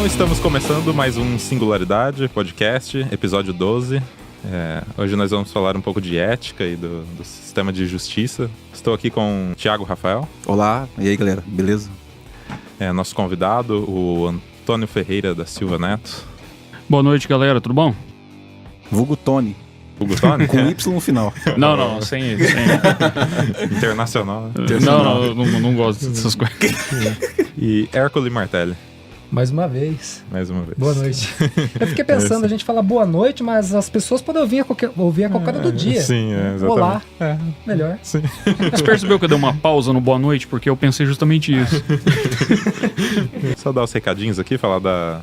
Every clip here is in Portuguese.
estamos começando mais um Singularidade Podcast, episódio 12. Hoje nós vamos falar um pouco de ética e do sistema de justiça. Estou aqui com o Thiago Rafael. Olá, e aí galera, beleza? Nosso convidado, o Antônio Ferreira da Silva Neto. Boa noite, galera, tudo bom? Vulgo Tony. Vulgo Tony? Com Y no final. Não, sem isso. Internacional. Não gosto dessas coisas. E Hércules Martelli. Mais uma vez. Boa noite. Eu fiquei pensando, a gente fala boa noite, mas as pessoas podem ouvir a qualquer hora do dia. Sim, exatamente. Olá. Melhor. Sim. Você percebeu que eu dei uma pausa no boa noite? Porque eu pensei justamente isso. Só dar os recadinhos aqui, falar da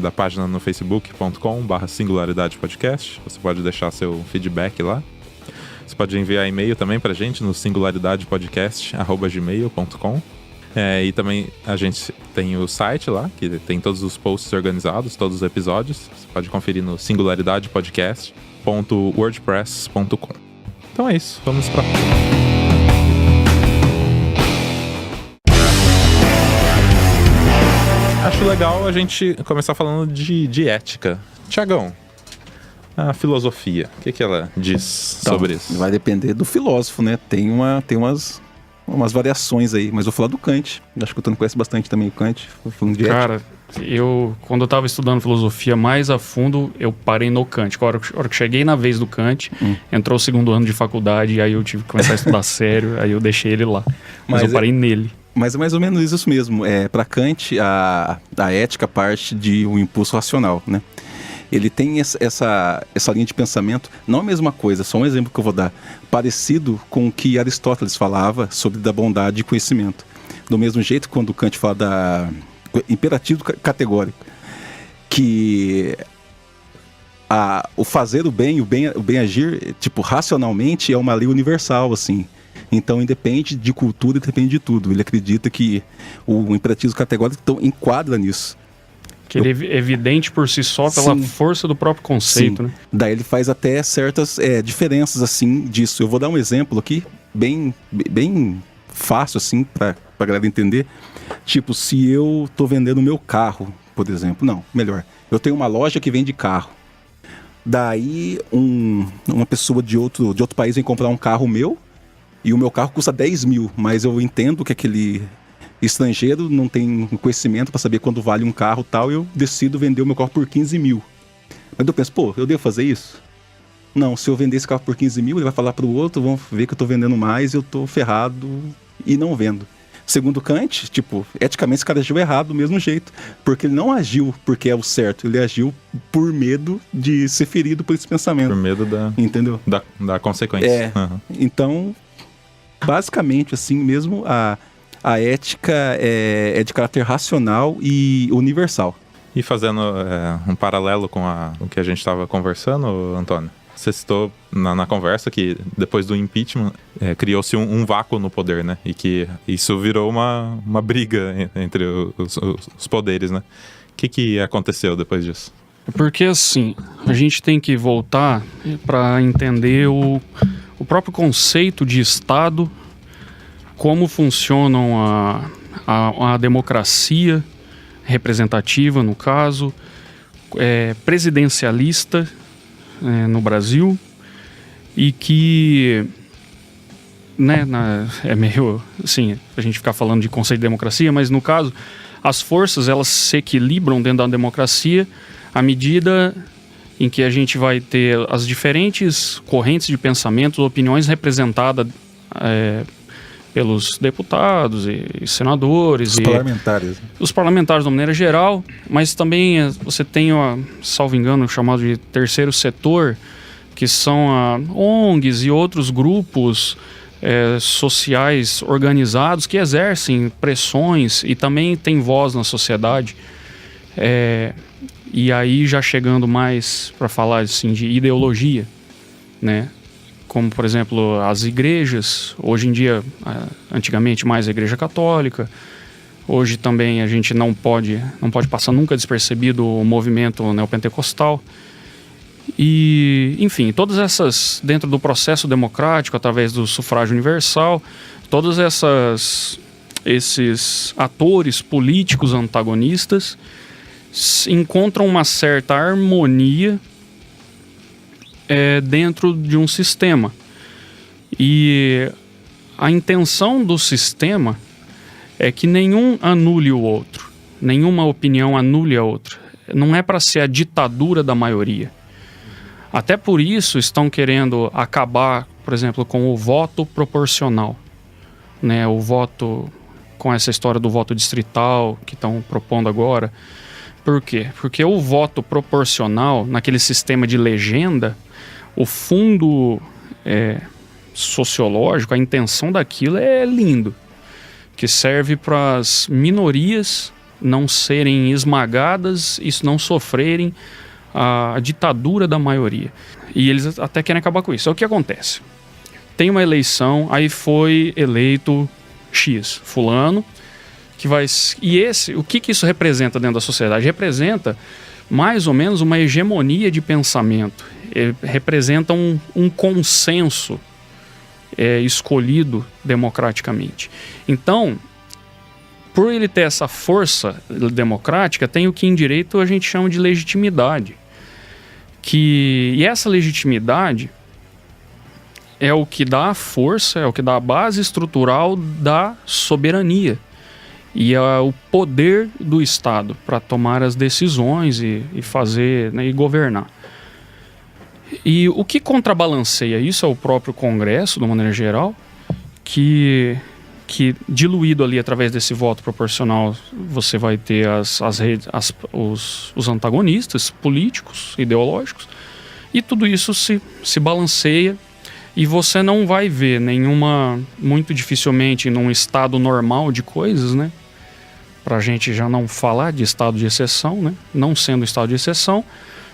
página no facebook.com/singularidadepodcast. Você pode deixar seu feedback lá. Você pode enviar e-mail também pra gente no singularidadepodcast@gmail.com. E também a gente tem o site lá, que tem todos os posts organizados, todos os episódios. Você pode conferir no singularidadepodcast.wordpress.com. Então é isso, vamos pra... Acho legal a gente começar falando de ética. Tiagão, a filosofia, o que ela diz sobre isso? Vai depender do filósofo, né? Tem umas variações aí, mas vou falar do Kant. Acho que o Tony conhece bastante também o Kant, falando de ética. Cara, quando eu estava estudando filosofia mais a fundo, eu parei no Kant. A hora que cheguei na vez do Kant, entrou o segundo ano de faculdade, e aí eu tive que começar a estudar sério, aí eu deixei ele lá. Mas eu parei nele. Mas é mais ou menos isso mesmo. Para Kant, a ética parte de um impulso racional, né? Ele tem essa linha de pensamento, não a mesma coisa, só um exemplo que eu vou dar, parecido com o que Aristóteles falava sobre da bondade e conhecimento. Do mesmo jeito, quando Kant fala da imperativo categórico, que o fazer o bem agir, tipo, racionalmente é uma lei universal, assim. Então, independe de cultura, depende de tudo. Ele acredita que o imperativo categórico enquadra nisso. Que ele é evidente por si só pela força do próprio conceito, né? Daí ele faz até certas diferenças, assim, disso. Eu vou dar um exemplo aqui, bem fácil, assim, pra galera entender. Tipo, se eu tô vendendo o meu carro, por exemplo. Não, melhor. Eu tenho uma loja que vende carro. Daí, uma pessoa de outro país vem comprar um carro meu, e o meu carro custa 10 mil, mas eu entendo que aquele estrangeiro não tem conhecimento para saber quando vale um carro e tal, e eu decido vender o meu carro por 15 mil. Mas eu penso, eu devo fazer isso? Não, se eu vender esse carro por 15 mil, ele vai falar para o outro, vão ver que eu estou vendendo mais e eu estou ferrado e não vendo. Segundo Kant, eticamente esse cara agiu errado do mesmo jeito, porque ele não agiu porque é o certo, ele agiu por medo de ser ferido por esse pensamento. Por medo entendeu? Da consequência. Então, basicamente, assim mesmo, a ética é de caráter racional e universal. E fazendo um paralelo com o que a gente estava conversando, Antônio, você citou na conversa que depois do impeachment criou-se um vácuo no poder, né? E que isso virou uma briga entre os poderes, né? O que aconteceu depois disso? Porque assim, a gente tem que voltar para entender o próprio conceito de Estado, como funcionam a democracia representativa, no caso, presidencialista no Brasil, e que, né, é meio assim, a gente ficar falando de conceito de democracia, mas no caso, as forças elas se equilibram dentro da democracia à medida em que a gente vai ter as diferentes correntes de pensamentos, opiniões representadas pelos deputados e senadores. Parlamentares. Os parlamentares de uma maneira geral, mas também você tem, salvo engano, o chamado de terceiro setor, que são ONGs e outros grupos sociais organizados que exercem pressões e também têm voz na sociedade. E aí já chegando mais para falar assim, de ideologia, né? Como, por exemplo, as igrejas, hoje em dia, antigamente mais a Igreja Católica, hoje também a gente não pode passar nunca despercebido o movimento neopentecostal. E, enfim, todas essas, dentro do processo democrático, através do sufrágio universal, todos esses atores políticos antagonistas encontram uma certa harmonia dentro de um sistema. E a intenção do sistema é que nenhum anule o outro, nenhuma opinião anule a outra. Não é para ser a ditadura da maioria. Até por isso estão querendo acabar, por exemplo, com o voto proporcional, né? O voto, com essa história do voto distrital que estão propondo agora. Por quê? Porque o voto proporcional, naquele sistema de legenda, o fundo sociológico, a intenção daquilo é lindo, que serve para as minorias não serem esmagadas e não sofrerem a ditadura da maioria. E eles até querem acabar com isso. É o que acontece. Tem uma eleição, aí foi eleito X, fulano, que vai... E o que isso representa dentro da sociedade? Representa mais ou menos uma hegemonia de pensamento. Representa um consenso escolhido democraticamente. Então, por ele ter essa força democrática, tem o que em direito a gente chama de legitimidade. E essa legitimidade é o que dá a força, é o que dá a base estrutural da soberania. E é o poder do Estado para tomar as decisões e fazer, né, e governar. E o que contrabalanceia isso é o próprio Congresso, de uma maneira geral, que diluído ali através desse voto proporcional, você vai ter os antagonistas políticos, ideológicos, e tudo isso se balanceia, e você não vai ver muito dificilmente num estado normal de coisas, né? Pra gente já não falar de estado de exceção, né? Não sendo estado de exceção,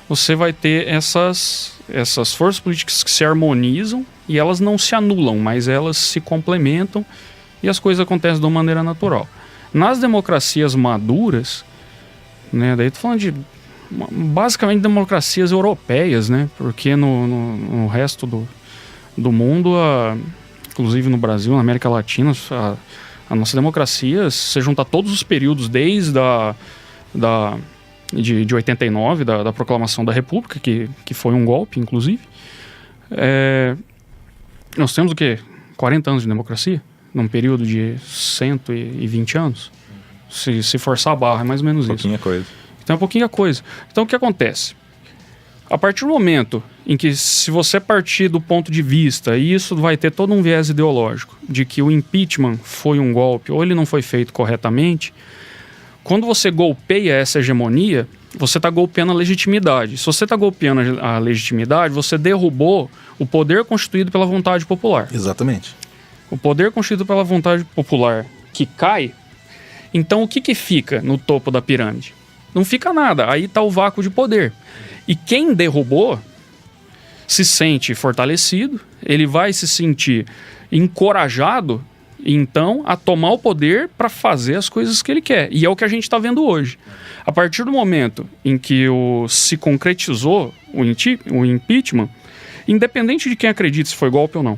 você vai ter essas forças políticas que se harmonizam e elas não se anulam, mas elas se complementam e as coisas acontecem de uma maneira natural. Nas democracias maduras, né, daí tô falando de basicamente democracias europeias, né, porque no resto do mundo, inclusive no Brasil, na América Latina, a nossa democracia, se você juntar todos os períodos desde de 89, da proclamação da República, que foi um golpe, inclusive, nós temos o quê? 40 anos de democracia? Num período de 120 anos? Se forçar a barra, é mais ou menos isso. Pouquinha coisa. Então é pouquinha coisa. Então o que acontece? A partir do momento em que, se você partir do ponto de vista, e isso vai ter todo um viés ideológico, de que o impeachment foi um golpe ou ele não foi feito corretamente, quando você golpeia essa hegemonia, você está golpeando a legitimidade. Se você está golpeando a legitimidade, você derrubou o poder constituído pela vontade popular. Exatamente. O poder constituído pela vontade popular que cai, então o que fica no topo da pirâmide? Não fica nada, aí está o vácuo de poder. E quem derrubou se sente fortalecido, ele vai se sentir encorajado, então, a tomar o poder para fazer as coisas que ele quer. E é o que a gente está vendo hoje. A partir do momento em que se concretizou o impeachment, independente de quem acredita se foi golpe ou não,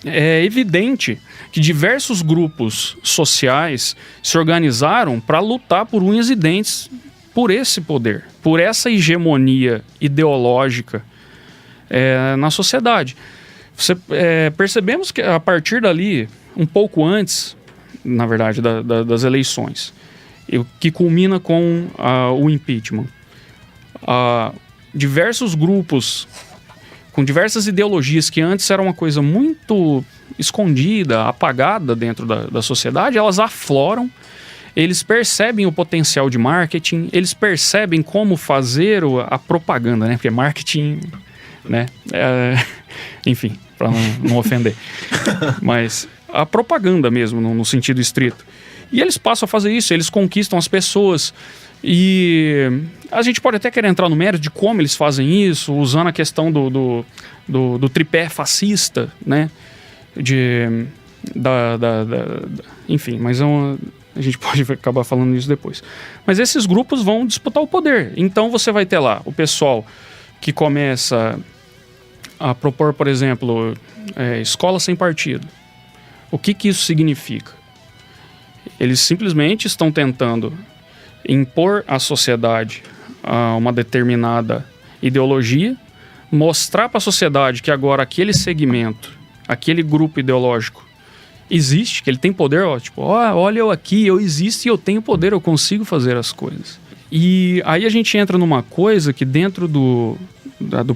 é evidente que diversos grupos sociais se organizaram para lutar por unhas e dentes por esse poder, por essa hegemonia ideológica na sociedade. Percebemos que a partir dali, um pouco antes, na verdade, das eleições, que culmina com o impeachment, diversos grupos com diversas ideologias que antes eram uma coisa muito escondida, apagada dentro da sociedade, elas afloram, eles percebem o potencial de marketing, eles percebem como fazer a propaganda, né? Porque marketing, né? Enfim, para não ofender. Mas a propaganda mesmo, no sentido estrito. E eles passam a fazer isso, eles conquistam as pessoas. E a gente pode até querer entrar no mérito de como eles fazem isso, usando a questão do tripé fascista, né? Enfim, mas a gente pode acabar falando isso depois. Mas esses grupos vão disputar o poder. Então você vai ter lá o pessoal que começa a propor, por exemplo, escola sem partido. O que isso significa? Eles simplesmente estão tentando impor à sociedade uma determinada ideologia, mostrar para a sociedade que agora aquele segmento, aquele grupo ideológico existe, que ele tem poder, tipo, olha eu aqui, eu existo e eu tenho poder, eu consigo fazer as coisas. E aí a gente entra numa coisa que dentro do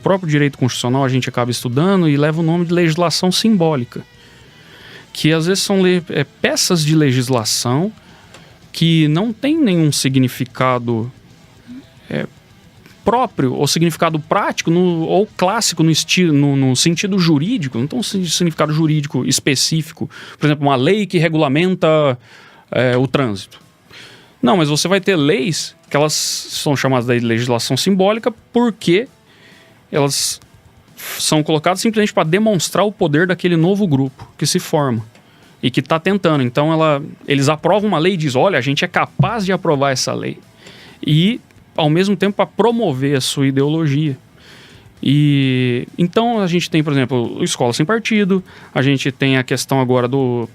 próprio direito constitucional a gente acaba estudando e leva o nome de legislação simbólica, que às vezes são peças de legislação que não tem nenhum significado próprio ou significado prático ou clássico no sentido jurídico, não tem um significado jurídico específico. Por exemplo, uma lei que regulamenta o trânsito. Não, mas você vai ter leis que elas são chamadas de legislação simbólica porque elas são colocadas simplesmente para demonstrar o poder daquele novo grupo que se forma e que está tentando. Então eles aprovam uma lei e dizem, olha, a gente é capaz de aprovar essa lei. E, ao mesmo tempo, para promover a sua ideologia. E então a gente tem, por exemplo, escola sem partido, a gente tem a questão agora do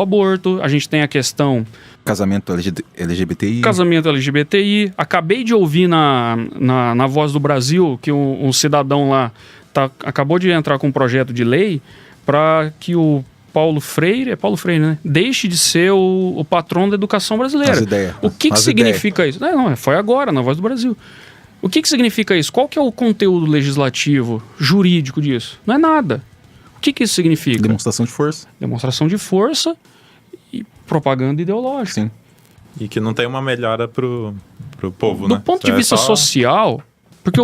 aborto, a gente tem a questão... Casamento LGBTI. Casamento LGBTI. Acabei de ouvir na Voz do Brasil que um cidadão lá acabou de entrar com um projeto de lei para que o Paulo Freire, né? Deixe de ser o patrão da educação brasileira. O que significa isso? Não, foi agora, na Voz do Brasil. O que significa isso? Qual que é o conteúdo legislativo, jurídico disso? Não é nada. O que isso significa? Demonstração de força. Demonstração de força e propaganda ideológica. Sim. E que não tem uma melhora pro povo, né? Do ponto de vista social, porque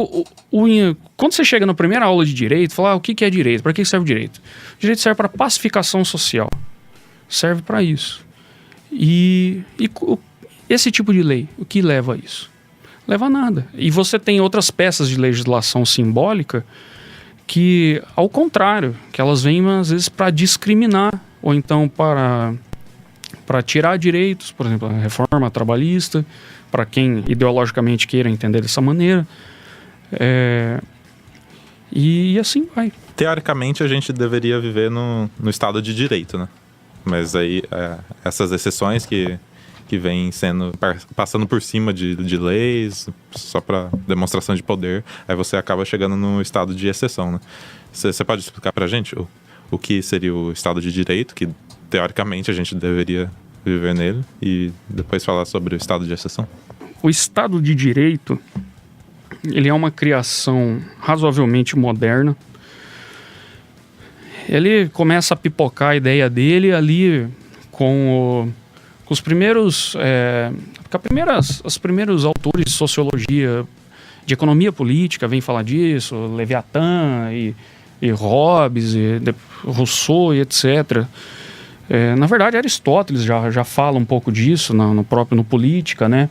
quando você chega na primeira aula de direito, fala, o que é direito? Para que serve o direito? O direito serve para pacificação social. Serve para isso. E esse tipo de lei, o que leva a isso? Leva a nada. E você tem outras peças de legislação simbólica que, ao contrário, que elas vêm às vezes para discriminar ou então para tirar direitos, por exemplo, a reforma trabalhista, para quem ideologicamente queira entender dessa maneira. E assim vai. Teoricamente, a gente deveria viver no Estado de Direito, né? Mas aí, essas exceções que vêm passando por cima de leis, só para demonstração de poder, aí você acaba chegando no estado de exceção, né? Você pode explicar pra gente o que seria o Estado de Direito, que teoricamente a gente deveria viver nele, e depois falar sobre o Estado de exceção? O Estado de Direito, ele é uma criação razoavelmente moderna. Ele começa a pipocar a ideia dele ali com os primeiros... os primeiros autores de sociologia, de economia política, vêm falar disso, Leviatã e Hobbes, e Rousseau e etc. Na verdade, Aristóteles já fala um pouco disso no Política, né?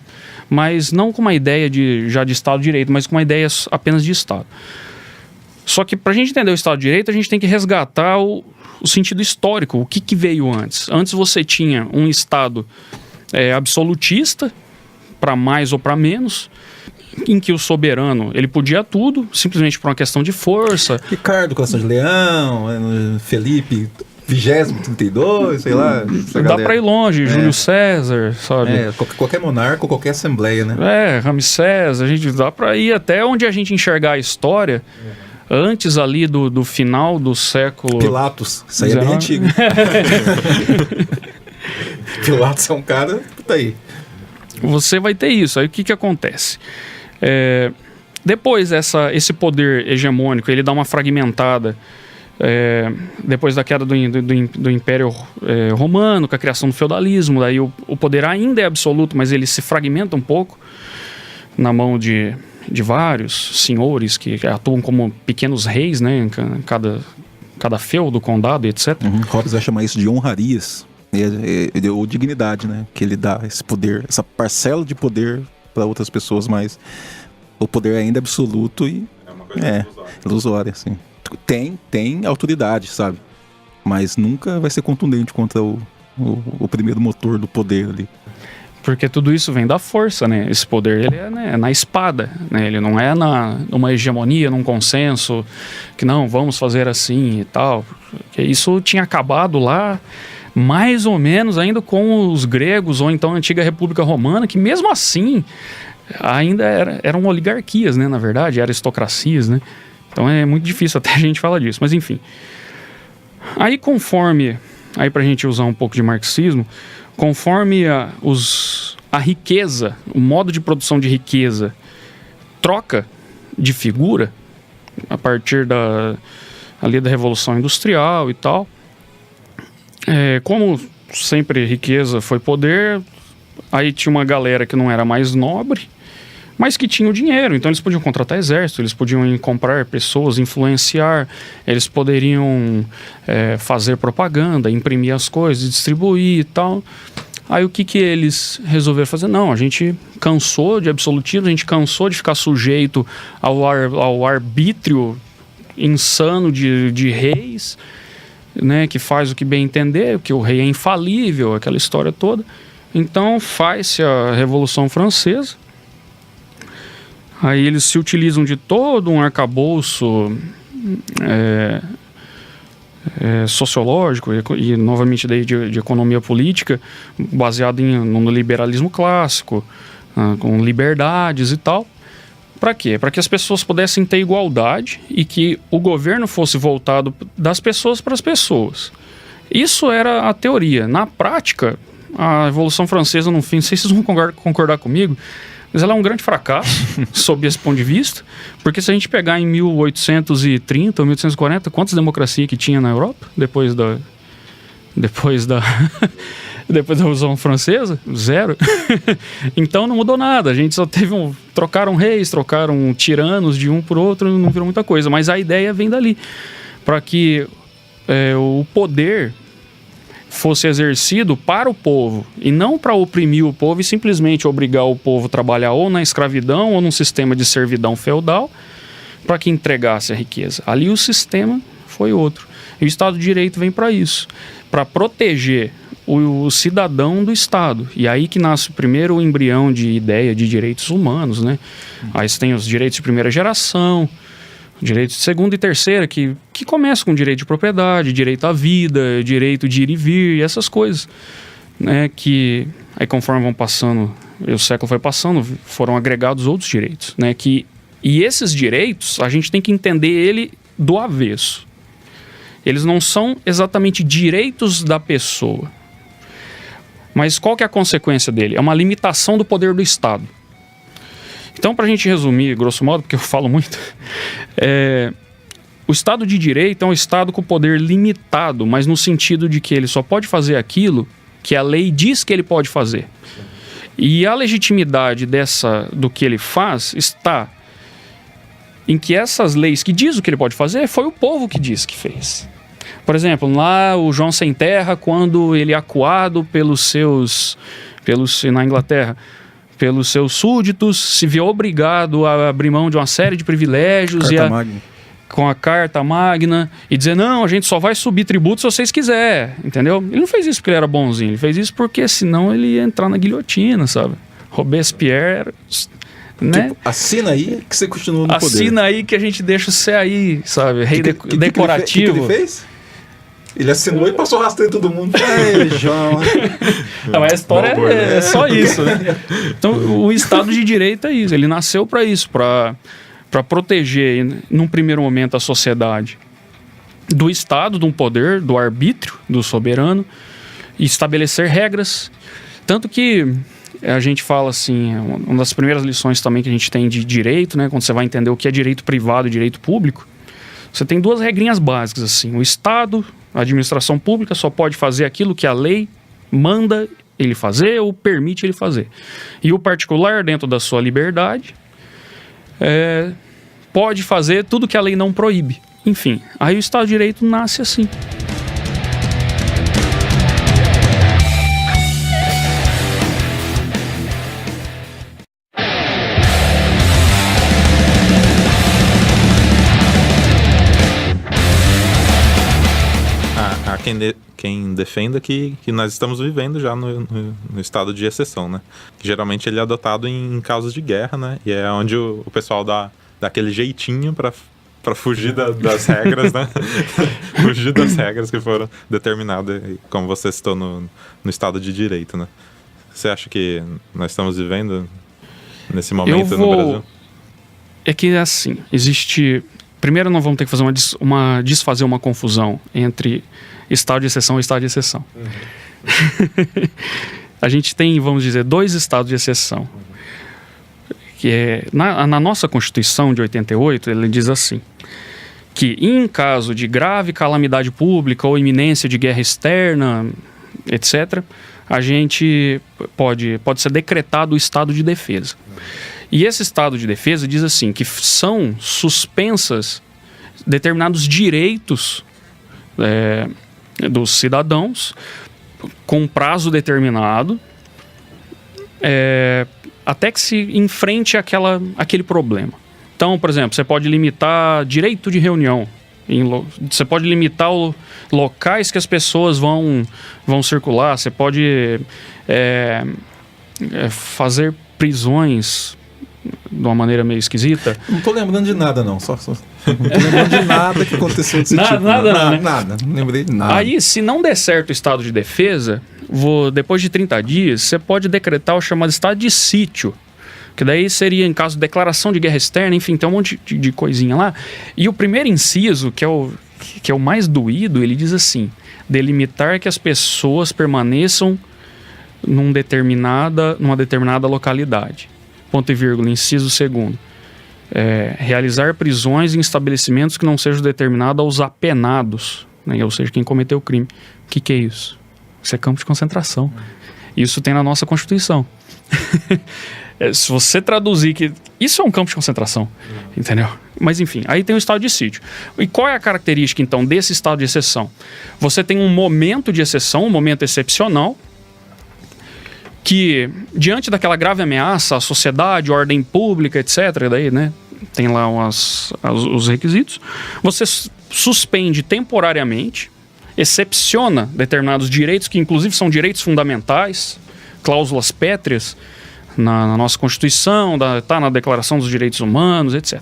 Mas não com uma ideia de Estado de Direito, mas com uma ideia apenas de Estado. Só que para a gente entender o Estado de Direito, a gente tem que resgatar o sentido histórico, o que veio antes. Antes você tinha um Estado absolutista, para mais ou para menos, em que o soberano ele podia tudo, simplesmente por uma questão de força. Ricardo Coração de Leão, Felipe 2032, sei lá. Dá para ir longe, Júlio César, sabe? Qualquer monarca, qualquer assembleia, né? Ramsés, dá para ir até onde a gente enxergar a história. Antes ali do final do século... Pilatos, isso aí é bem antigo. Pilatos é um cara, puta aí. Você vai ter isso. Aí o que acontece? Depois esse poder hegemônico, ele dá uma fragmentada. Depois da queda do Império Romano, com a criação do feudalismo, daí o poder ainda é absoluto, mas ele se fragmenta um pouco na mão de vários senhores que atuam como pequenos reis, né, em cada feudo, condado, etc. Hobbes vai chamar isso de honrarias ou dignidade, né, que ele dá esse poder, essa parcela de poder para outras pessoas, mas o poder ainda é absoluto e é uma coisa ilusória, assim. Tem autoridade, sabe, mas nunca vai ser contundente contra o primeiro motor do poder ali. Porque tudo isso vem da força, né? Esse poder ele é na espada, né? Ele não é numa hegemonia, num consenso, que não, vamos fazer assim e tal. Porque isso tinha acabado lá mais ou menos ainda com os gregos, ou então a antiga República Romana, que mesmo assim ainda eram oligarquias, né, na verdade, aristocracias, né? Então é muito difícil até a gente falar disso, mas enfim. Aí pra gente usar um pouco de marxismo, conforme a riqueza, o modo de produção de riqueza troca de figura, a partir ali da Revolução Industrial e tal, como sempre riqueza foi poder, aí tinha uma galera que não era mais nobre, mas que tinha o dinheiro, então eles podiam contratar exército, eles podiam comprar pessoas, influenciar, eles poderiam fazer propaganda, imprimir as coisas, distribuir e tal. Aí o que eles resolveram fazer? Não, a gente cansou de absolutismo, a gente cansou de ficar sujeito ao arbítrio insano de reis, né, que faz o que bem entender, que o rei é infalível, aquela história toda. Então faz-se a Revolução Francesa. Aí eles se utilizam de todo um arcabouço sociológico e novamente daí de economia política, baseado no liberalismo clássico, com liberdades e tal. Para quê? Para que as pessoas pudessem ter igualdade e que o governo fosse voltado das pessoas para as pessoas. Isso era a teoria. Na prática, a Revolução Francesa, no fim, não sei se vocês vão concordar comigo, mas ela é um grande fracasso, sob esse ponto de vista, porque se a gente pegar em 1830 ou 1840, quantas democracias que tinha na Europa, depois da Revolução Francesa? Zero. Então não mudou nada, a gente só teve trocaram reis, trocaram tiranos de um por outro, não virou muita coisa, mas a ideia vem dali, para que o poder fosse exercido para o povo e não para oprimir o povo e simplesmente obrigar o povo a trabalhar ou na escravidão ou num sistema de servidão feudal para que entregasse a riqueza. Ali o sistema foi outro. E o Estado de Direito vem para isso, para proteger o cidadão do Estado. E aí que nasce primeiro o embrião de ideia de direitos humanos, né? Aí você tem os direitos de primeira geração, direitos de segunda e terceira, que começam com direito de propriedade, direito à vida, direito de ir e vir, e essas coisas, né? Que aí conforme vão passando, o século foi passando, foram agregados outros direitos, né? E esses direitos, a gente tem que entender ele do avesso. Eles não são exatamente direitos da pessoa. Mas qual que é a consequência dele? É uma limitação do poder do Estado. Então, para a gente resumir, grosso modo, porque eu falo muito, o Estado de Direito é um Estado com poder limitado, mas no sentido de que ele só pode fazer aquilo que a lei diz que ele pode fazer. E a legitimidade do que ele faz está em que essas leis que diz o que ele pode fazer, foi o povo que diz que fez. Por exemplo, lá o João Sem Terra, quando ele é acuado na Inglaterra, pelos seus súditos, se vê obrigado a abrir mão de uma série de privilégios com a Carta Magna e dizer, não, a gente só vai subir tributos se vocês quiserem, entendeu? Ele não fez isso porque ele era bonzinho, ele fez isso porque senão ele ia entrar na guilhotina, sabe? Robespierre, né? Tipo, assina aí que você continua no poder. Assina aí que a gente deixa você aí, sabe? Rei decorativo. O que ele fez? Ele assinou e passou rastreio todo mundo. Ei, João. Não, mas a história é só isso, né? Então, o Estado de Direito é isso. Ele nasceu para isso, para proteger, num primeiro momento, a sociedade do Estado, de um poder, do arbítrio, do soberano, e estabelecer regras. Tanto que a gente fala assim, uma das primeiras lições também que a gente tem de direito, né? Quando você vai entender o que é direito privado e direito público, você tem duas regrinhas básicas, assim. O Estado, a administração pública, só pode fazer aquilo que a lei manda ele fazer ou permite ele fazer. E o particular, dentro da sua liberdade, pode fazer tudo que a lei não proíbe. Enfim, aí o Estado de Direito nasce assim. Quem defenda que nós estamos vivendo já no estado de exceção, né? Que geralmente ele é adotado em casos de guerra, né? E é onde o pessoal dá aquele jeitinho para Pra fugir das regras, né? Fugir das regras que foram determinadas, como você citou, no Estado de Direito, né? Você acha que nós estamos vivendo nesse momento no Brasil? É que assim, existe... Primeiro nós vamos ter que fazer desfazer uma confusão entre estado de exceção e estado de exceção. A gente tem, vamos dizer, 2 estados de exceção. Que é, na nossa Constituição de 88, ele diz assim, que em caso de grave calamidade pública ou iminência de guerra externa, etc., a gente pode ser decretado o estado de defesa. E esse estado de defesa diz assim, que são suspensas determinados direitos dos cidadãos com prazo determinado até que se enfrente aquele problema. Então, por exemplo, você pode limitar direito de reunião, você pode limitar locais que as pessoas vão circular, você pode fazer prisões de uma maneira meio esquisita. Não tô lembrando de nada, não. Não tô lembrando de nada que aconteceu desse tipo. Nada. Não lembrei de nada. Aí, se não der certo o estado de defesa, depois de 30 dias, você pode decretar o chamado estado de sítio. Que daí seria em caso de declaração de guerra externa, enfim, tem um monte de coisinha lá. E o primeiro inciso, que é o mais doído, ele diz assim: delimitar que as pessoas permaneçam numa determinada localidade. Ponto e vírgula, inciso 2º. Realizar prisões em estabelecimentos que não sejam determinados aos apenados, né? Ou seja, quem cometeu o crime. O que é isso? Isso é campo de concentração. Isso tem na nossa Constituição. Se você traduzir que isso é um campo de concentração, entendeu? Mas enfim, aí tem o estado de sítio. E qual é a característica então desse estado de exceção? Você tem um momento de exceção, um momento excepcional, que diante daquela grave ameaça à sociedade, ordem pública, etc., daí, né, tem lá os requisitos, você suspende temporariamente, excepciona determinados direitos, que inclusive são direitos fundamentais, cláusulas pétreas, na nossa Constituição, tá na Declaração dos Direitos Humanos, etc.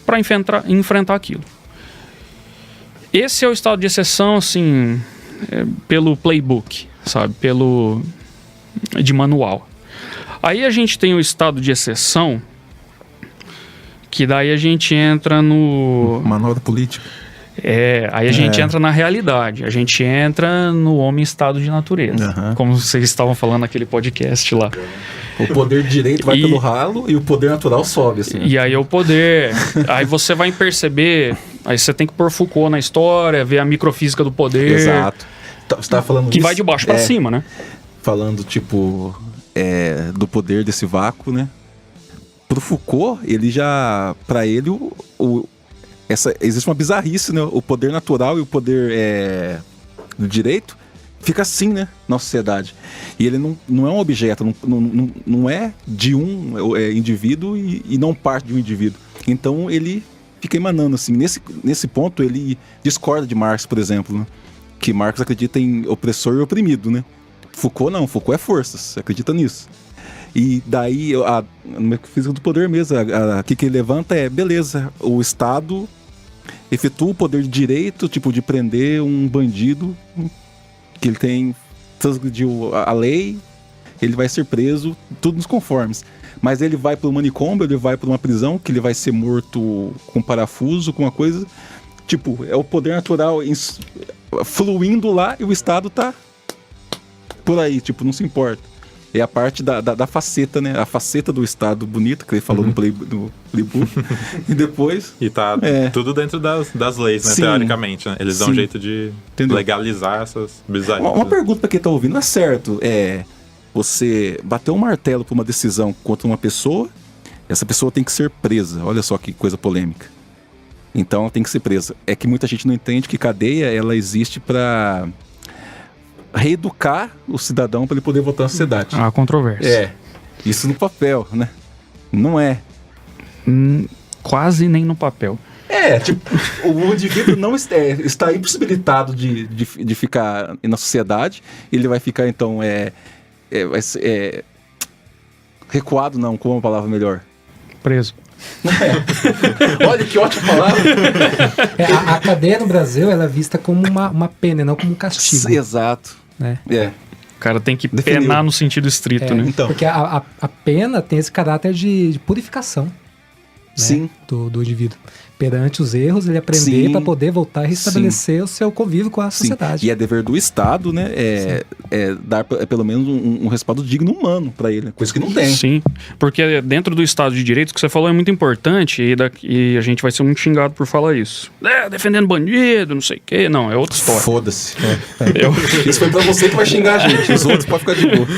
Para enfrentar aquilo. Esse é o estado de exceção, assim, pelo playbook, sabe? De manual. Aí a gente tem o estado de exceção, que daí a gente entra no... Manual da política. Aí a gente entra na realidade, a gente entra no homem estado de natureza, como vocês estavam falando naquele podcast lá. O poder de direito vai pelo ralo e o poder natural sobe, assim. E aí é o poder, aí você vai perceber, aí você tem que pôr Foucault na história, ver a microfísica do poder. Exato. Você estava falando que vai de baixo para cima, né? Falando, tipo, do poder desse vácuo, né? Pro Foucault, ele já, para ele, existe uma bizarrice, né? O poder natural e o poder do direito fica assim, né? Na sociedade. E ele não é um objeto, não é de um indivíduo e não parte de um indivíduo. Então ele fica emanando, assim. Nesse ponto, ele discorda de Marx, por exemplo, né? Que Marx acredita em opressor e oprimido, né? Foucault não, Foucault é forças, acredita nisso. E daí, no metafísica do poder mesmo, aqui que ele levanta beleza, o Estado efetua o poder de direito, tipo, de prender um bandido, que ele transgrediu a lei, ele vai ser preso, tudo nos conformes. Mas ele vai para o manicômio, ele vai para uma prisão, que ele vai ser morto com parafuso, com uma coisa... Tipo, é o poder natural fluindo lá e o Estado tá por aí, tipo, não se importa. É a parte da faceta, né? A faceta do Estado bonita, que ele falou no playbook. E depois... E tá tudo dentro das leis, né? Sim, teoricamente, né? Eles dão um jeito de legalizar essas bizarrices. Uma pergunta pra quem tá ouvindo. É certo, você bateu um martelo por uma decisão contra uma pessoa, essa pessoa tem que ser presa. Olha só que coisa polêmica. Então ela tem que ser presa. É que muita gente não entende que cadeia, ela existe pra reeducar o cidadão para ele poder votar na sociedade. Há controvérsia. Isso no papel, né? Não é. Quase nem no papel. Tipo, o indivíduo não está impossibilitado de ficar na sociedade. Ele vai ficar, então, recuado, não, qual é a palavra melhor? Preso. Olha que ótima palavra. A cadeia no Brasil ela é vista como uma pena, não como um castigo. Exato. Né? O cara tem que Definiu. penar no sentido estrito, né? Então. Porque a pena tem esse caráter de purificação, né, Sim. do indivíduo. Perante os erros, ele aprender Sim. para poder voltar e restabelecer o seu convívio com a Sim. sociedade. E é dever do Estado, né? Dar pelo menos um respaldo digno humano para ele. Coisa que não tem. Sim, porque dentro do Estado de Direito, o que você falou é muito importante e a gente vai ser muito xingado por falar isso. Defendendo bandido, não sei o quê. Não, é outra história. Foda-se. Eu- Isso foi pra você que vai xingar a gente. Os outros podem ficar de boa.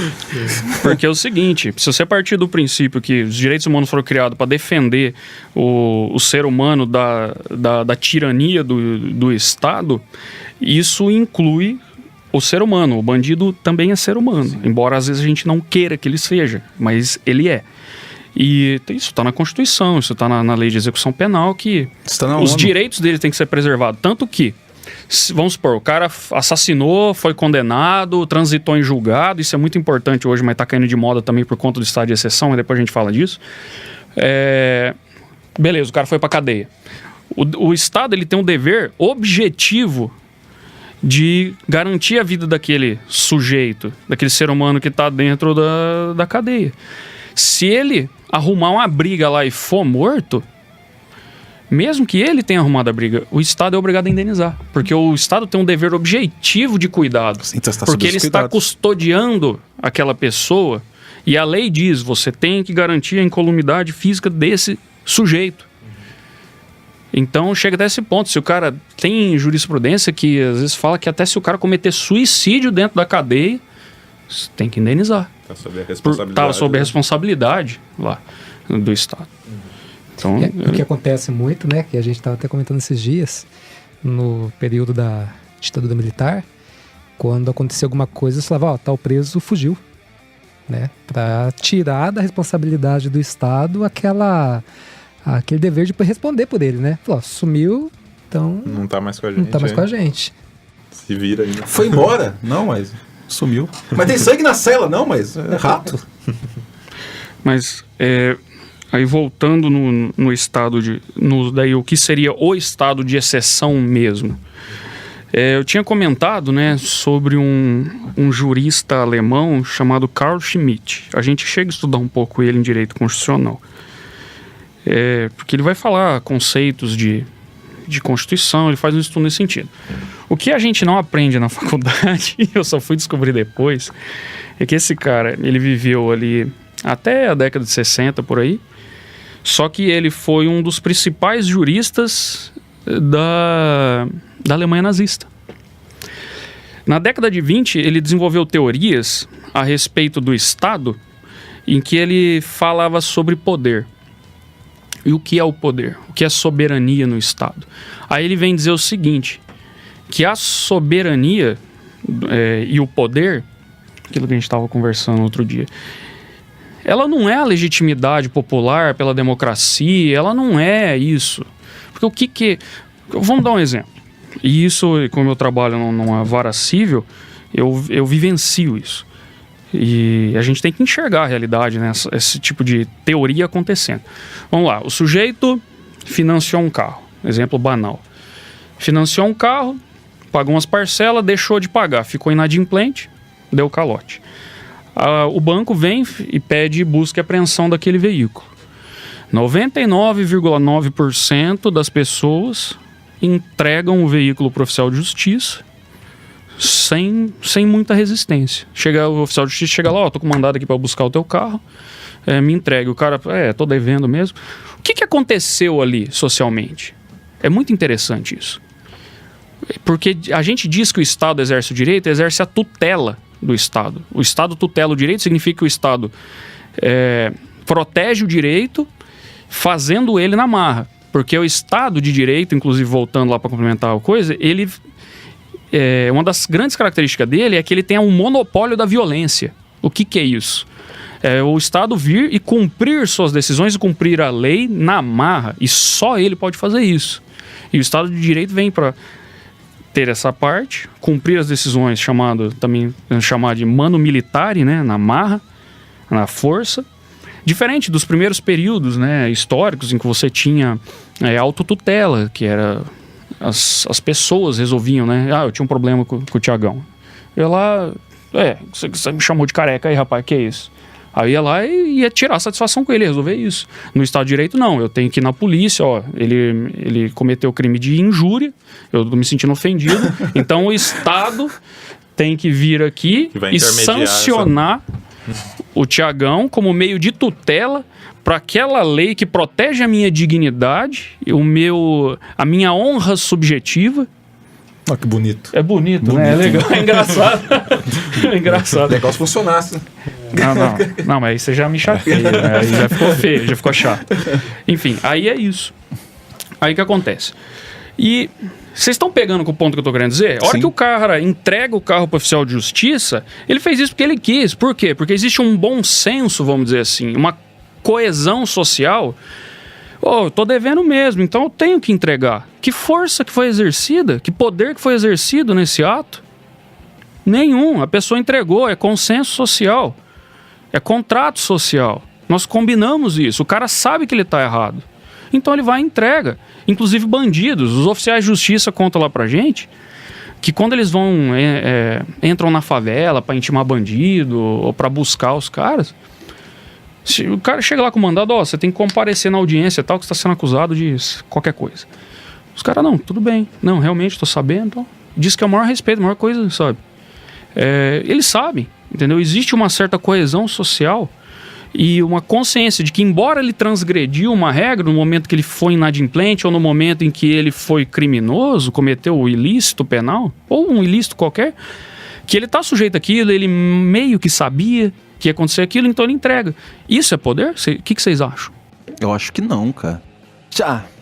Porque é o seguinte, se você partir do princípio que os direitos humanos foram criados para defender o ser humano da tirania do Estado, isso inclui o ser humano. O bandido também é ser humano, embora às vezes a gente não queira que ele seja, mas ele é. E isso está na Constituição, isso está na Lei de Execução Penal, que Está na os ONU. direitos dele têm que ser preservados. Tanto que, vamos supor, o cara assassinou, foi condenado, transitou em julgado, isso é muito importante hoje, mas está caindo de moda também por conta do estado de exceção, e depois a gente fala disso. Beleza, o cara foi para cadeia. O Estado ele tem um dever objetivo de garantir a vida daquele sujeito, daquele ser humano que está dentro da cadeia. Se ele arrumar uma briga lá e for morto, mesmo que ele tenha arrumado a briga, o Estado é obrigado a indenizar. Porque o Estado tem um dever objetivo de cuidado. Então está sob porque os ele está cuidados. custodiando aquela pessoa e a lei diz, você tem que garantir a incolumidade física desse sujeito. Então chega até esse ponto, se o cara tem jurisprudência que às vezes fala que até se o cara cometer suicídio dentro da cadeia, tem que indenizar. Tá sob a Estava responsabilidade. sob a responsabilidade lá do Estado. Então, O que acontece muito, né, que a gente estava até comentando esses dias, no período da ditadura militar, quando acontecia alguma coisa, você falava, tal preso fugiu, né, para tirar da responsabilidade do Estado aquele dever de responder por ele, né? Falou, sumiu, então Não tá mais com a gente. não tá mais é. com a gente. Se vira ainda. Foi embora? Não, mas sumiu. Mas tem sangue na cela? Não, mas é rato. mas aí voltando no estado daí o que seria o estado de exceção mesmo. Eu tinha comentado, né, sobre um jurista alemão chamado Carl Schmitt. A gente chega a estudar um pouco ele em direito constitucional. Porque ele vai falar conceitos de Constituição, ele faz um estudo nesse sentido. O que a gente não aprende na faculdade, e eu só fui descobrir depois, é que esse cara, ele viveu ali até a década de 60, por aí, só que ele foi um dos principais juristas da Alemanha nazista. Na década de 20, ele desenvolveu teorias a respeito do Estado, em que ele falava sobre poder. E o que é o poder? O que é soberania no Estado? Aí ele vem dizer o seguinte, que a soberania e o poder, aquilo que a gente estava conversando outro dia, ela não é a legitimidade popular pela democracia, ela não é isso. Porque o que... Vamos dar um exemplo. E isso, como eu trabalho numa vara civil, eu vivencio isso. E a gente tem que enxergar a realidade, né? Esse tipo de teoria acontecendo. Vamos lá, o sujeito financiou um carro, exemplo banal. Financiou um carro, pagou umas parcelas, deixou de pagar, ficou inadimplente, deu calote. O banco vem e pede busca e apreensão daquele veículo. 99,9% das pessoas entregam o veículo para o oficial de justiça sem muita resistência. O oficial de justiça chega lá, tô com mandado aqui para buscar o teu carro, me entregue. O cara, tô devendo mesmo. O que aconteceu ali socialmente? É muito interessante isso. Porque a gente diz que o Estado exerce o direito, exerce a tutela do Estado. O Estado tutela o direito, significa que o Estado protege o direito, fazendo ele na marra. Porque o Estado de Direito, inclusive voltando lá para complementar a coisa, ele... uma das grandes características dele é que ele tem um monopólio da violência. O que é isso? O Estado vir e cumprir suas decisões e cumprir a lei na marra. E só ele pode fazer isso. E o Estado de Direito vem para ter essa parte, cumprir as decisões, chamado de mano militare, né, na marra, na força, Diferente dos primeiros períodos, né, históricos em que você tinha autotutela, que era as pessoas resolviam, né? Eu tinha um problema com o Tiagão. Eu ia lá, você me chamou de careca aí, rapaz, que é isso? Aí ia lá e ia tirar satisfação com ele, resolver isso. No Estado de Direito, não. Eu tenho que ir na polícia, ele cometeu crime de injúria, eu tô me sentindo ofendido, então o Estado tem que vir aqui e sancionar o Tiagão como meio de tutela para aquela lei que protege a minha dignidade, a minha honra subjetiva. Olha que bonito. É bonito, né? É legal, é engraçado. É engraçado. O negócio funcionasse. Não, mas aí você já me chateia, né? Aí já ficou feio, já ficou chato. Enfim, aí é isso. Aí o que acontece? E vocês estão pegando com o ponto que eu tô querendo dizer? A hora que o cara entrega o carro pro oficial de justiça, ele fez isso porque ele quis. Por quê? Porque existe um bom senso, vamos dizer assim, uma coesão social. Eu tô devendo mesmo, então eu tenho que entregar. Que força que foi exercida? Que poder que foi exercido nesse ato? Nenhum. A pessoa entregou, é consenso social. É contrato social. Nós combinamos isso. O cara sabe que ele tá errado. Então ele vai e entrega. Inclusive bandidos. Os oficiais de justiça contam lá pra gente que quando eles vão entram na favela pra intimar bandido ou pra buscar os caras, se o cara chega lá com o mandado, você tem que comparecer na audiência tal, que você está sendo acusado de qualquer coisa. Os caras, não, tudo bem. Não, realmente, estou sabendo. Então, diz que é o maior respeito, a maior coisa, sabe? Eles sabem, entendeu? Existe uma certa coesão social e uma consciência de que, embora ele transgrediu uma regra no momento que ele foi inadimplente ou no momento em que ele foi criminoso, cometeu o ilícito penal, ou um ilícito qualquer, que ele está sujeito àquilo, ele meio que sabia que ia acontecer aquilo, então ele entrega. Isso é poder? O que vocês acham? Eu acho que não, cara.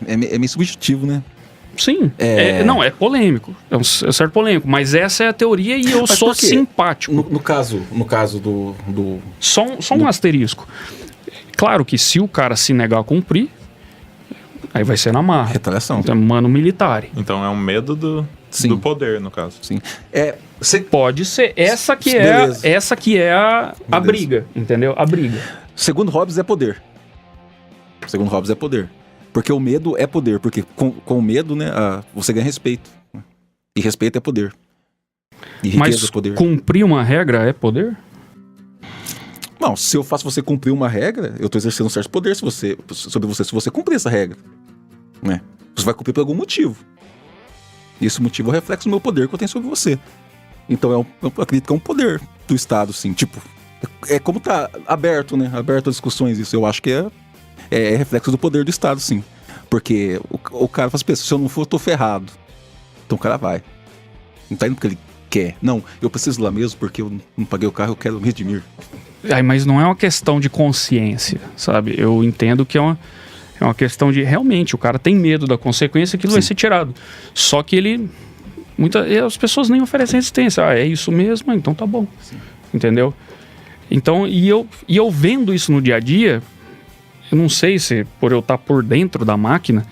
É meio subjetivo, né? Sim. Não, é polêmico. É um certo polêmico. Mas essa é a teoria e eu sou simpático. No caso do... Só um asterisco. Claro que se o cara se negar a cumprir, aí vai ser na marra. Retaliação. Então, mano militar. Então é um medo do poder, no caso. Sim. Pode ser. Essa que é a briga, entendeu? A briga. Segundo Hobbes é poder. Porque o medo é poder. Porque com o medo, né, você ganha respeito. E respeito é poder. E riqueza é poder. Mas cumprir uma regra é poder? Não, se eu faço você cumprir uma regra, eu estou exercendo um certo poder sobre você se você cumprir essa regra. Né? Você vai cumprir por algum motivo. E esse motivo é o reflexo do meu poder que eu tenho sobre você. Então eu acredito que é um poder do Estado, sim. Tipo, é como tá aberto, né? Aberto a discussões isso. Eu acho que é reflexo do poder do Estado, sim. Porque o cara faz assim, se eu não for, eu tô ferrado. Então o cara vai. Não tá indo porque ele quer. Não, eu preciso ir lá mesmo porque eu não paguei o carro, eu quero me redimir. Mas não é uma questão de consciência, sabe? Eu entendo que é uma questão de, realmente, o cara tem medo da consequência, aquilo vai ser tirado. Só que as pessoas nem oferecem resistência. É isso mesmo? Então tá bom. Sim. Entendeu? Então, e eu vendo isso no dia a dia, eu não sei se por eu estar por dentro da máquina,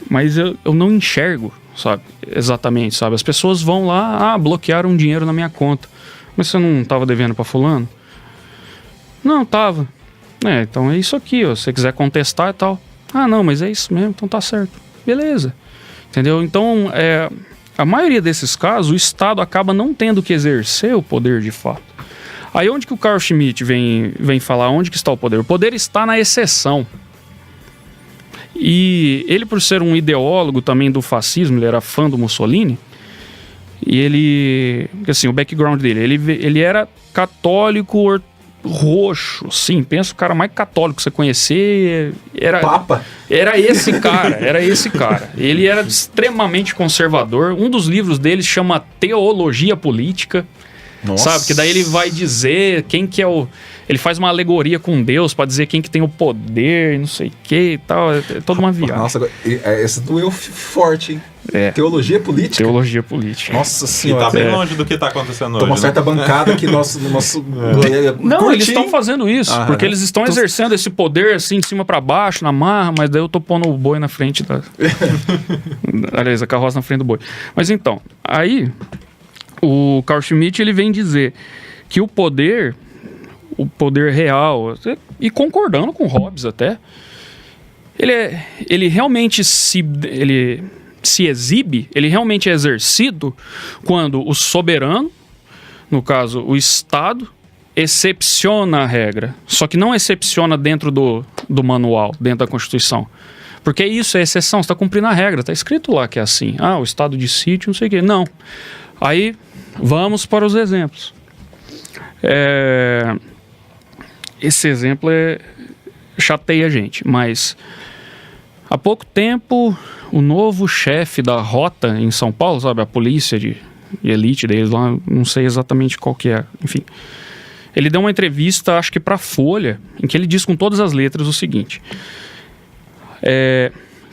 mas eu não enxergo, sabe? Exatamente, sabe? As pessoas vão lá, bloquearam dinheiro na minha conta. Mas você não estava devendo para fulano? Não, tava. Então é isso aqui, ó. Se você quiser contestar e tal. Não, mas é isso mesmo, então tá certo. Beleza. Entendeu? Então, a maioria desses casos, o Estado acaba não tendo que exercer o poder de fato. Aí onde que o Carl Schmitt vem falar onde que está o poder? O poder está na exceção. E ele, por ser um ideólogo também do fascismo, ele era fã do Mussolini, e ele, assim, o background dele, ele era católico roxo, sim, pensa o cara mais católico que você conhecer, Papa? Era esse cara. Ele era extremamente conservador. Um dos livros dele chama Teologia Política. Nossa. Sabe? Que daí ele vai dizer quem que é o... Ele faz uma alegoria com Deus pra dizer quem que tem o poder, não sei o que e tal. É toda uma viagem. Nossa, essa doeu forte, hein? Teologia política? Teologia política. Nossa senhora. E tá bem longe do que tá acontecendo hoje. Uma certa bancada que nosso Não, eles estão fazendo isso, porque eles estão exercendo esse poder assim, de cima pra baixo, na marra, mas daí eu tô pondo o boi na frente da... Aliás, a carroça na frente do boi. Mas então, aí... O Carl Schmitt, ele vem dizer que o poder o poder real, e concordando com Hobbes até, ele realmente se exibe, ele realmente é exercido quando o soberano, no caso o Estado, excepciona a regra. Só que não excepciona dentro do manual, dentro da Constituição. Porque isso é exceção, você está cumprindo a regra, está escrito lá que é assim. O estado de sítio, não sei o quê. Não. Aí, vamos para os exemplos. Esse exemplo chateia a gente, mas há pouco tempo o novo chefe da rota em São Paulo, sabe, a polícia de elite deles lá, não sei exatamente qual que é, enfim, ele deu uma entrevista, acho que para a Folha, em que ele diz com todas as letras o seguinte,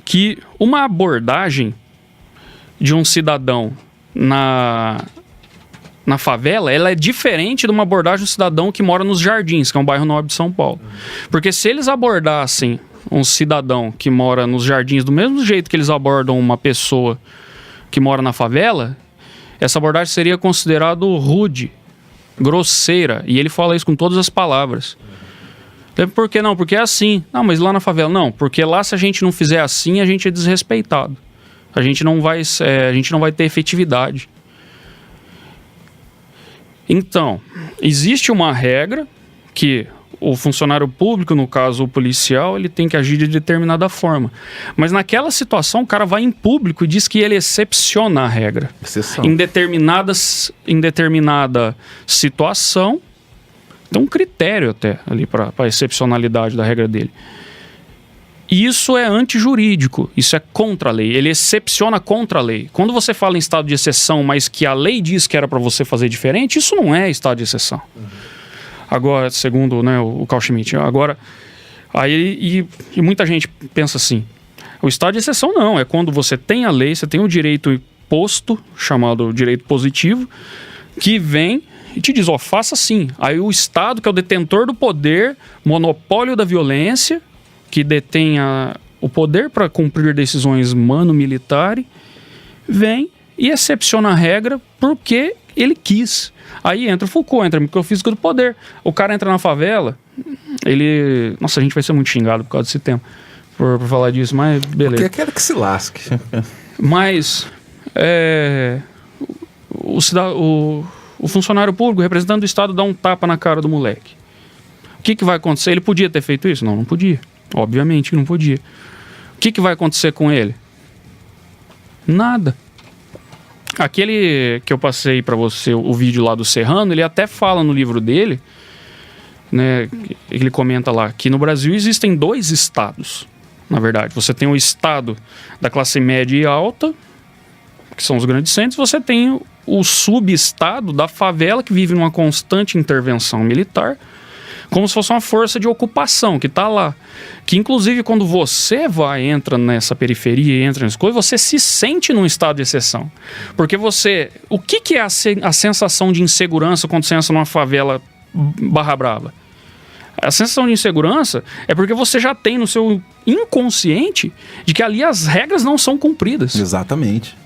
que uma abordagem de um cidadão na favela, ela é diferente de uma abordagem do cidadão que mora nos Jardins, que é um bairro nobre de São Paulo. Porque se eles abordassem um cidadão que mora nos Jardins do mesmo jeito que eles abordam uma pessoa que mora na favela, essa abordagem seria considerada rude, grosseira, e ele fala isso com todas as palavras. Por que não? Porque é assim. Não, mas lá na favela, não, porque lá se a gente não fizer assim, a gente é desrespeitado. A gente não vai ter efetividade. Então, existe uma regra que o funcionário público, no caso o policial, ele tem que agir de determinada forma. Mas naquela situação, o cara vai em público e diz que ele excepciona a regra. Exceção. Em determinada situação, tem um critério até ali para a excepcionalidade da regra dele. Isso é antijurídico, isso é contra a lei, ele excepciona contra a lei. Quando você fala em estado de exceção, mas que a lei diz que era para você fazer diferente, isso não é estado de exceção. Agora, segundo, né, o Carl Schmitt, agora, aí, e muita gente pensa assim, o estado de exceção não, é quando você tem a lei, você tem o direito imposto, chamado direito positivo, que vem e te diz, faça assim. Aí o Estado, que é o detentor do poder, monopólio da violência, que detém o poder para cumprir decisões mano-militare, vem e excepciona a regra porque ele quis. Aí entra o Foucault, entra a microfísica do poder. O cara entra na favela, ele... Nossa, a gente vai ser muito xingado por causa desse tema, por falar disso, mas beleza. Porque quero que se lasque. Mas o funcionário público, representante do Estado, dá um tapa na cara do moleque. O que vai acontecer? Ele podia ter feito isso? Não podia. Obviamente que não podia. O que vai acontecer com ele? Nada. Aquele que eu passei para você, o vídeo lá do Serrano, ele até fala no livro dele, né, ele comenta lá que no Brasil existem 2 estados, na verdade. Você tem o estado da classe média e alta, que são os grandes centros, você tem o subestado da favela, que vive numa constante intervenção militar, como se fosse uma força de ocupação que está lá. Que inclusive quando você entra nessa periferia, entra nessas coisas, você se sente num estado de exceção. Porque você... O que é a sensação de insegurança quando você entra numa favela Barra Brava? A sensação de insegurança é porque você já tem no seu inconsciente de que ali as regras não são cumpridas. Exatamente.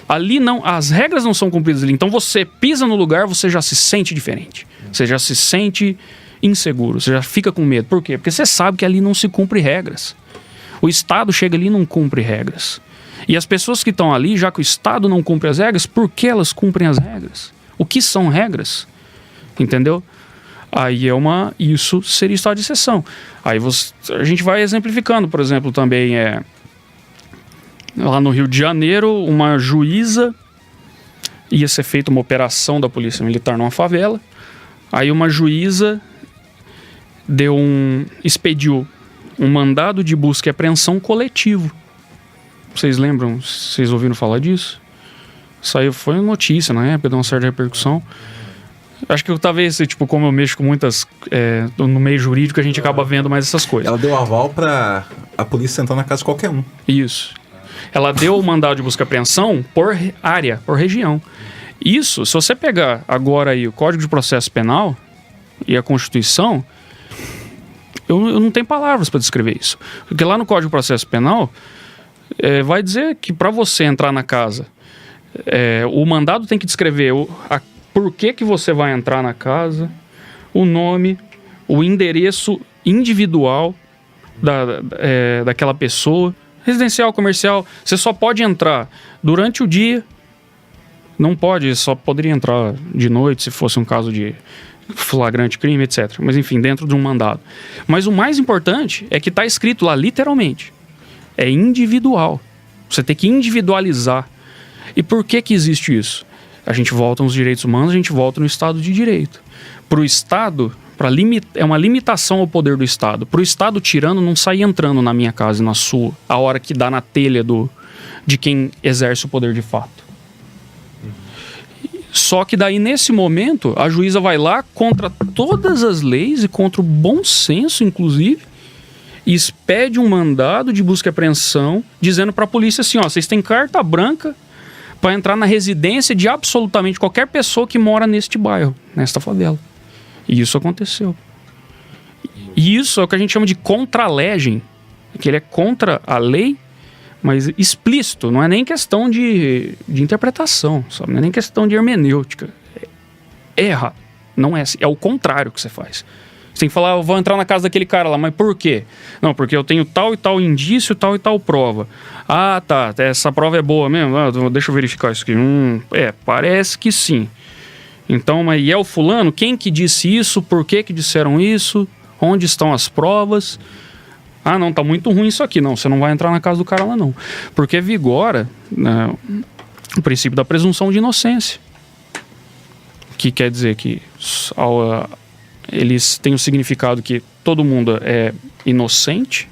Ali não, as regras não são cumpridas ali. Então você pisa no lugar, você já se sente diferente. Você já se sente inseguro, você já fica com medo. Por quê? Porque você sabe que ali não se cumpre regras. O Estado chega ali e não cumpre regras. E as pessoas que estão ali, já que o Estado não cumpre as regras, por que elas cumprem as regras? O que são regras? Entendeu? Aí isso seria estado de exceção. Aí a gente vai exemplificando, por exemplo, também lá no Rio de Janeiro, uma juíza ia ser feita uma operação da Polícia Militar numa favela. Aí uma juíza expediu um mandado de busca e apreensão coletivo. Vocês lembram? Vocês ouviram falar disso? Saiu, foi notícia na época, deu uma certa repercussão. Acho que talvez, como eu mexo com muitas... no meio jurídico, a gente acaba vendo mais essas coisas. Ela deu aval para a polícia entrar na casa de qualquer um. Isso. Ela deu o mandado de busca e apreensão por área, por região. Isso, se você pegar agora aí o Código de Processo Penal e a Constituição, eu não tenho palavras para descrever isso. Porque lá no Código de Processo Penal vai dizer que para você entrar na casa, o mandado tem que descrever por que você vai entrar na casa, o nome, o endereço individual daquela pessoa. Residencial, comercial, você só pode entrar durante o dia, não pode, só poderia entrar de noite se fosse um caso de flagrante crime, etc. Mas enfim, dentro de um mandado. Mas o mais importante é que está escrito lá, literalmente, é individual. Você tem que individualizar. E por que existe isso? A gente volta nos direitos humanos, a gente volta no Estado de Direito. Para o Estado, é uma limitação ao poder do Estado. Para o Estado tirano não sair entrando na minha casa e na sua, a hora que dá na telha de quem exerce o poder de fato. Só que daí, nesse momento, a juíza vai lá contra todas as leis e contra o bom senso, inclusive, e expede um mandado de busca e apreensão, dizendo para a polícia assim, ó, vocês têm carta branca para entrar na residência de absolutamente qualquer pessoa que mora neste bairro, nesta favela. E isso aconteceu. E isso é o que a gente chama de contra-legem, que ele é contra a lei, mas explícito, não é nem questão de interpretação, sabe? Não é nem questão de hermenêutica. É errado. Não é assim. É o contrário que você faz. Você tem que falar, eu vou entrar na casa daquele cara lá, mas por quê? Não, porque eu tenho tal e tal indício, tal e tal prova. Ah, tá, essa prova é boa mesmo? Ah, deixa eu verificar isso aqui. Parece que sim. Então, mas e é o fulano? Quem que disse isso? Por que disseram isso? Onde estão as provas? Ah, não, tá muito ruim isso aqui. Não, você não vai entrar na casa do cara lá, não. Porque vigora, né, o princípio da presunção de inocência. Que quer dizer que eles têm o significado que todo mundo é inocente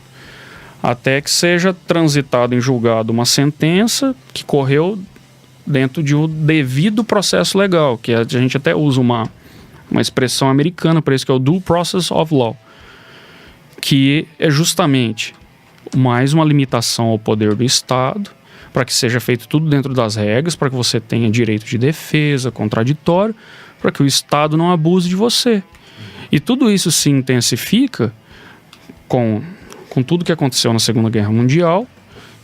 até que seja transitado em julgado uma sentença que correu dentro de um devido processo legal, que a gente até usa uma expressão americana para isso, que é o due process of law, que é justamente mais uma limitação ao poder do Estado, para que seja feito tudo dentro das regras, para que você tenha direito de defesa, contraditório, para que o Estado não abuse de você. E tudo isso se intensifica com tudo que aconteceu na Segunda Guerra Mundial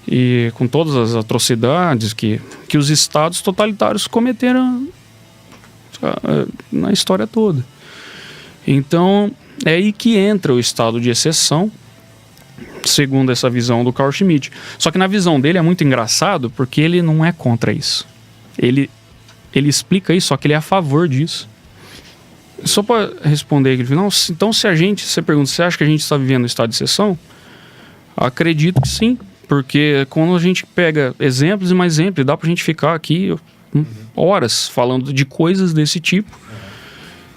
e com todas as atrocidades que os estados totalitários cometeram na história toda. Então, é aí que entra o estado de exceção, segundo essa visão do Carl Schmitt. Só que na visão dele é muito engraçado, porque ele não é contra isso. Ele explica isso, só que ele é a favor disso. Só para responder aqui, então você pergunta, você acha que a gente está vivendo um estado de exceção? Acredito que sim, porque quando a gente pega exemplos e mais exemplos, dá pra gente ficar aqui horas falando de coisas desse tipo,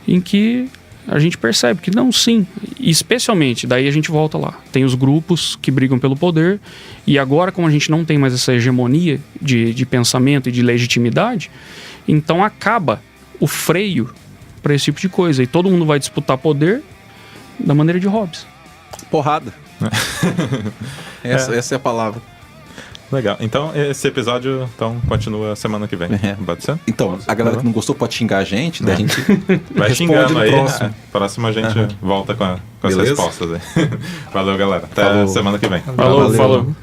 em que a gente percebe que não, sim. E especialmente, daí a gente volta lá. Tem os grupos que brigam pelo poder, e agora, como a gente não tem mais essa hegemonia de pensamento e de legitimidade, então acaba o freio para esse tipo de coisa. E todo mundo vai disputar poder da maneira de Hobbes. Porrada. Essa é a palavra. Legal. Então, esse episódio continua semana que vem. Pode ser? Então, a galera que não gostou pode xingar a gente, daí a gente vai xingando aí. Próximo. Próximo a gente volta com as respostas aí. Valeu, galera. Até semana que vem. Falou.